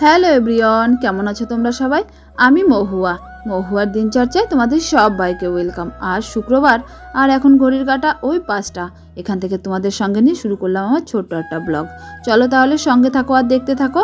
Hello everyone, কেমন আছো তোমরা সবাই? আমি মহুয়ার দিনচর্চায় তোমাদের সবাইকে ওয়েলকাম। আজ শুক্রবার আর এখন ঘড়ির কাঁটা ওই 5টা। এখান থেকে তোমাদের সঙ্গে নিয়ে শুরু করলাম আমার ছোট্ট একটা ব্লগ। চলো তাহলে সঙ্গে থাকো আর দেখতে থাকো।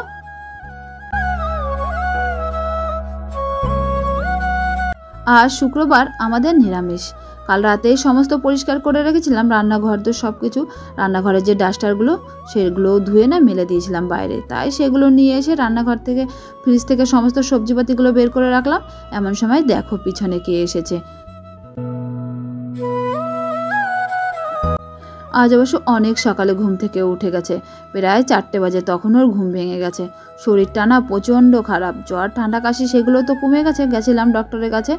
আজ শুক্রবার, আমাদের নিরামিষ। কাল রাতেই সমস্ত পরিষ্কার করে রেখেছিলাম রান্নাঘর, তো সব কিছু রান্নাঘরের যে ডাস্টারগুলো সেগুলো ধুয়ে মেলে দিয়েছিলাম বাইরে, তাই সেগুলো নিয়ে এসে রান্নাঘর থেকে ফ্রিজ থেকে সমস্ত সবজিপাতিগুলো বের করে রাখলাম। এমন সময় দেখো পিছনে কে এসেছে। আজ অবশ্য অনেক সকালে ঘুম থেকে উঠে গেছে, প্রায় 4টে বাজে, তখন ওর ঘুম ভেঙে গেছে। শরীরটা প্রচণ্ড খারাপ, জ্বর ঠান্ডা কাশি সেগুলো তো কমে গেছে, গেছিলাম ডক্টরের কাছে।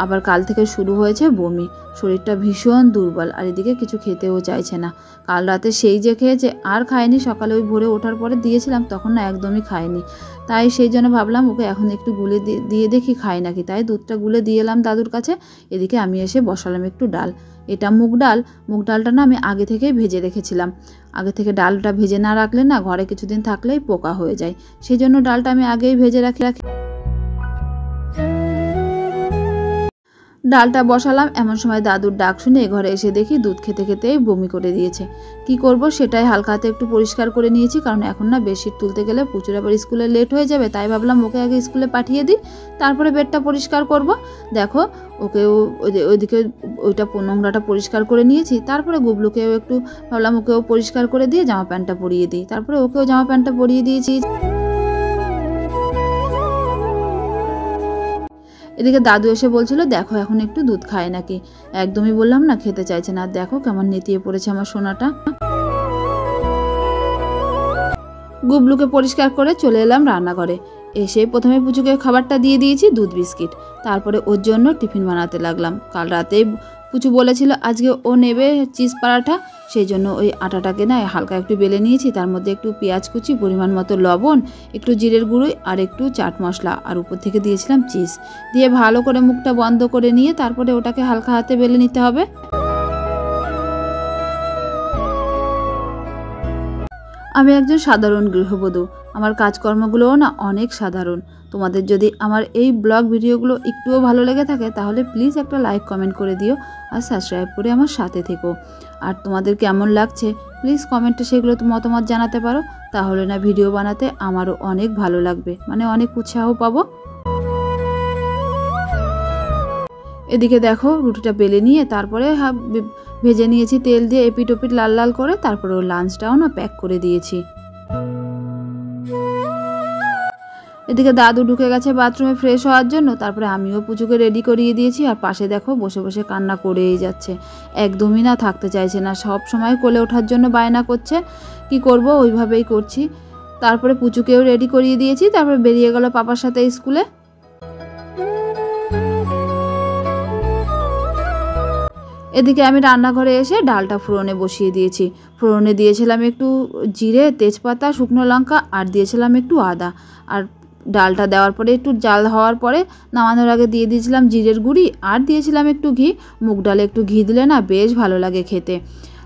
আবার কাল থেকে শুরু হয়েছে বমি, শরীরটা ভীষণ দুর্বল, আর এদিকে কিছু খেতেও চাইছে না। কাল রাতে সেই যে খেয়েছে, আর খায়নি। সকালে ওই ভোরে ওঠার পরে দিয়েছিলাম, তখন একদমই খায়নি। তাই সেই জন্য ভাবলাম ওকে এখন একটু গুলে দিয়ে দেখি খাই নাকি, তাই দুধটা গুলে দিয়ে এলাম দাদুর কাছে। এদিকে আমি এসে বসালাম একটু ডাল। এটা মুগ ডালটা আমি আগে থেকেই ভেজে রেখেছিলাম। আগে থেকে ডালটা ভেজে না রাখলে ঘরে কিছুদিন থাকলেই পোকা হয়ে যায়, সেই জন্য ডালটা আমি আগেই ভেজে রাখি। ডালটা বসালাম, এমন সময় দাদুর ডাক শুনে ঘরে এসে দেখি দুধ খেতে খেতেই বমি করে দিয়েছে। কি করব, সেটাই হালকা হাতে একটু পরিষ্কার করে নিয়েছি, কারণ এখন বেডশিট তুলতে গেলে প্রচুর আবার স্কুলে লেট হয়ে যাবে। তাই ভাবলাম ওকে আগে স্কুলে পাঠিয়ে দিই, তারপরে বেডটা পরিষ্কার করব। দেখো ওকেও ওইদিকে ওইটা নোংরাটা পরিষ্কার করে নিয়েছি। তারপরে গুবলুকেও একটু ভাবলাম ওকেও পরিষ্কার করে দিয়ে জামা প্যান্টটা পরিয়ে দিই, তারপরে ওকেও জামা প্যান্টটা পরিয়ে দিয়েছি। এদিকে দাদু এসে বলছিল দেখো এখন একটু দুধ খায় নাকি। একদমই বললাম না, খেতে চাইছে না। দেখো কেমন নেতিয়ে পড়েছে আমার সোনাটা। গুবলুকে পরিষ্কার করে চলে এলাম রান্নাঘরে। এসে প্রথমে পুচুকে খাবারটা দিয়ে দিয়েছি, দুধ বিস্কিট। তারপরে ওর জন্য টিফিন বানাতে লাগলাম। কাল রাতেই পুচু বলেছিল আজকে ও নেবে চিজ পরাঠা, সেই জন্য ওই আটাটাকে হালকা একটু বেলে নিয়েছি। তার মধ্যে একটু পেঁয়াজ কুচি, পরিমাণ মতো লবণ, একটু জিরের গুঁড়ো আর একটু চাট মশলা, আর উপর থেকে দিয়েছিলাম চিজ দিয়ে ভালো করে মুখটা বন্ধ করে নিয়ে তারপরে ওটাকে হালকা হাতে বেলে নিতে হবে। আমি একজন সাধারণ গৃহবধূ, আমার কাজকর্মগুলোও অনেক সাধারণ। তোমাদের যদি আমার এই ব্লগ ভিডিওগুলো একটুও ভালো লেগে থাকে তাহলে প্লিজ একটা লাইক কমেন্ট করে দিও আর সাবস্ক্রাইব করে আমার সাথে থেকো। আর তোমাদের কেমন লাগছে প্লিজ কমেন্টে সেগুলো মতামত জানাতে পারো, তাহলে ভিডিও বানাতে আমারও অনেক ভালো লাগবে, অনেক উৎসাহ পাবো। এদিকে দেখো রুটিটা বেলে নিয়ে তারপরে ভেজে নিয়েছি তেল দিয়ে এপিট ওপিট লাল লাল করে। তারপরে ওর লাঞ্চটাও প্যাক করে দিয়েছি। এদিকে দাদু ঢুকে গেছে বাথরুমে ফ্রেশ হওয়ার জন্য, তারপরে আমিও পুজোকে রেডি করিয়ে দিয়েছি। আর পাশে দেখো বসে বসে কান্না করেই যাচ্ছে, একদমই থাকতে চাইছে না, সব সময় কোলে ওঠার জন্য বায়না করছে। কি করব, ওইভাবেই করছি। তারপরে পুচুকেও রেডি করিয়ে দিয়েছি, তারপরে বেরিয়ে গেল পাপার সাথে স্কুলে। এদিকে আমি রান্নাঘরে এসে ডালটা ফোড়নে বসিয়ে দিয়েছি। ফোড়নে দিয়েছিলাম একটু জিরে, তেজপাতা, শুকনো লঙ্কা, আর দিয়েছিলাম একটু আদা। আর ডালটা দেওয়ার পরে একটু জাল হওয়ার পরে নামানোর আগে দিয়ে দিয়েছিলাম জিরের গুঁড়ি, আর দিয়েছিলাম একটু ঘি। মুগ ডালে একটু ঘি দিলে বেশ ভালো লাগে খেতে।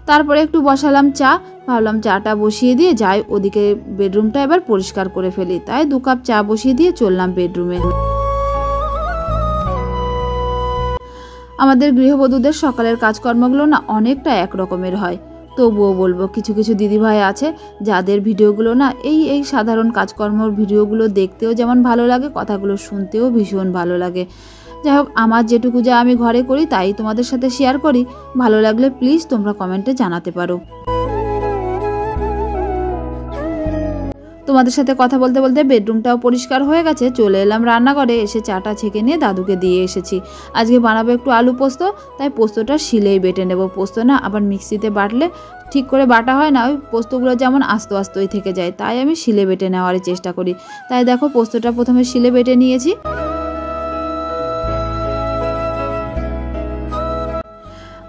তারপরে একটু বসালাম চা, ভাবলাম চাটা বসিয়ে দিয়ে যাই ওদিকে বেডরুমটা এবার পরিষ্কার করে ফেলি। তাই 2 কাপ চা বসিয়ে দিয়ে চললাম বেডরুমে। আমাদের গৃহবধূদের সকালের কাজকর্মগুলো অনেকটা একরকমের হয়, তবুও বলবো কিছু কিছু দিদিভাই আছে যাদের ভিডিওগুলো এই সাধারণ কাজকর্মর ভিডিওগুলো দেখতেও যেমন ভালো লাগে, কথাগুলো শুনতেও ভীষণ ভালো লাগে। যাই হোক, আমার যেটুকু যা আমি ঘরে করি তাই তোমাদের সাথে শেয়ার করি। ভালো লাগলে প্লিজ তোমরা কমেন্টে জানাতে পারো। তোমাদের সাথে কথা বলতে বলতে বেডরুমটাও পরিষ্কার হয়ে গেছে। চলে এলাম রান্নাঘরে, এসে চাটা ছেঁকে নিয়ে দাদুকে দিয়ে এসেছি। আজকে বানাবো একটু আলু পোস্ত, তাই পোস্তটা শিলেই বেটে নেব। পোস্ত আবার মিক্সিতে বাটলে ঠিক করে বাটা হয় না, ওই পোস্তগুলো যেমন আস্তে আস্তেই থেকে যায়, তাই আমি শিলে বেটে নেওয়ারই চেষ্টা করি। তাই দেখো পোস্তটা প্রথমে শিলে বেটে নিয়েছি।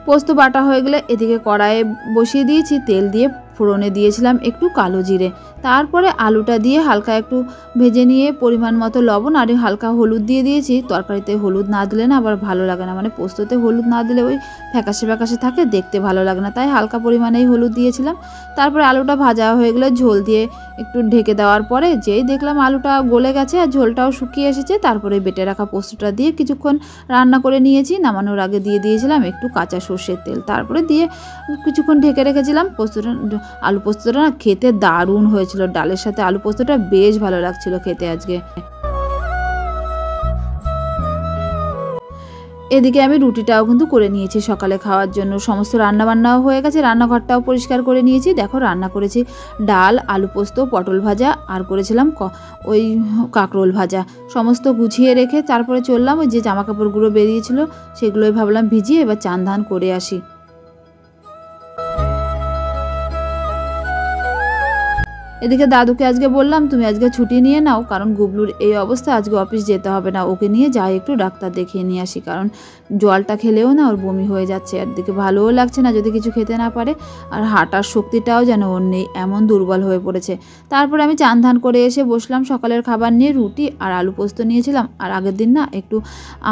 পোস্ত বাটা হয়ে গেলে এদিকে কড়াইয়ে বসিয়ে দিয়েছি তেল দিয়ে। ফোড়নে দিয়েছিলাম একটু কালো জিরে, তারপরে আলুটা দিয়ে হালকা একটু ভেজে নিয়ে পরিমাণ মতো লবণ আর হালকা হলুদ দিয়ে দিয়েছি। তরকারিতে হলুদ না দিলে না আবার ভালো লাগে না, মানে পোস্ততে হলুদ না দিলে ওই ফ্যাকাশে ফ্যাকাশে থাকে, দেখতে ভালো লাগে না, তাই হালকা পরিমাণেই হলুদ দিয়েছিলাম। তারপরে আলুটা ভাজা হয়ে গেলে ঝোল দিয়ে একটু ঢেকে দেওয়ার পরে যেই দেখলাম আলুটা গলে গেছে আর ঝোলটাও শুকিয়ে এসেছে, তারপরে বেটে রাখা পোস্তটা দিয়ে কিছুক্ষণ রান্না করে নিয়েছি। নামানোর আগে দিয়ে দিয়েছিলাম একটু কাঁচা সর্ষের তেল, তারপরে দিয়ে কিছুক্ষণ ঢেকে রেখেছিলাম। পোস্তটা, আলু পোস্তটা না খেতে দারুণ হয়েছিল, ডালের সাথে আলু পোস্তটা বেশ ভালো লাগছিল খেতে আজকে। এদিকে আমি রুটিটাও কিন্তু করে নিয়েছি সকালে খাওয়ার জন্য, সমস্ত রান্নাবান্নাও হয়ে গেছে, রান্নাঘরটাও পরিষ্কার করে নিয়েছি। দেখো রান্না করেছি ডাল, আলু পোস্ত, পটল ভাজা আর করেছিলাম ওই কাঁকরোল ভাজা। সমস্ত গুছিয়ে রেখে তারপরে চললাম, ওই যে জামা কাপড়গুলো বেরিয়েছিল সেগুলোই ভাবলাম ভিজিয়ে এবার চান ধান করে আসি। এদিকে দাদুকে আজকে বললাম তুমি আজকে ছুটি নিয়ে নাও, কারণ গুবলুর এই অবস্থা, আজকে অফিস যেতে হবে না, ওকে নিয়ে যাই একটু ডাক্তার দেখিয়ে নিয়ে আসি, কারণ জলটা খেলেও না ওর বমি হয়ে যাচ্ছে, আর দিকে ভালোও লাগছে না যদি কিছু খেতে না পারে, আর হাঁটার শক্তিটাও যেন ওর নেই, এমন দুর্বল হয়ে পড়েছে। তারপরে আমি চান ধান করে এসে বসলাম সকালের খাবার নিয়ে, রুটি আর আলু পোস্ত নিয়েছিলাম, আর আগের দিন না একটু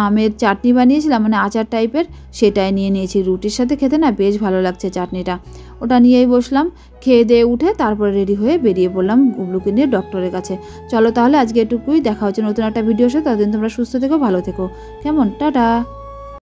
আমের চাটনি বানিয়েছিলাম, মানে আচার টাইপের, সেটাই নিয়েছি। রুটির সাথে খেতে না বেশ ভালো লাগছে চাটনিটা, ওটা নিয়েই বসলাম। খেয়ে দিয়ে উঠে তারপরে রেডি হয়ে বেরিয়ে পড়লাম গুবলুকে নিয়ে ডক্টরের কাছে। চলো তাহলে আজকে এটুকুই, দেখা হচ্ছে নতুন একটা ভিডিওর সাথে, ততদিন তোমরা সুস্থ থেকো, ভালো থেকো, কেমন, টাটা।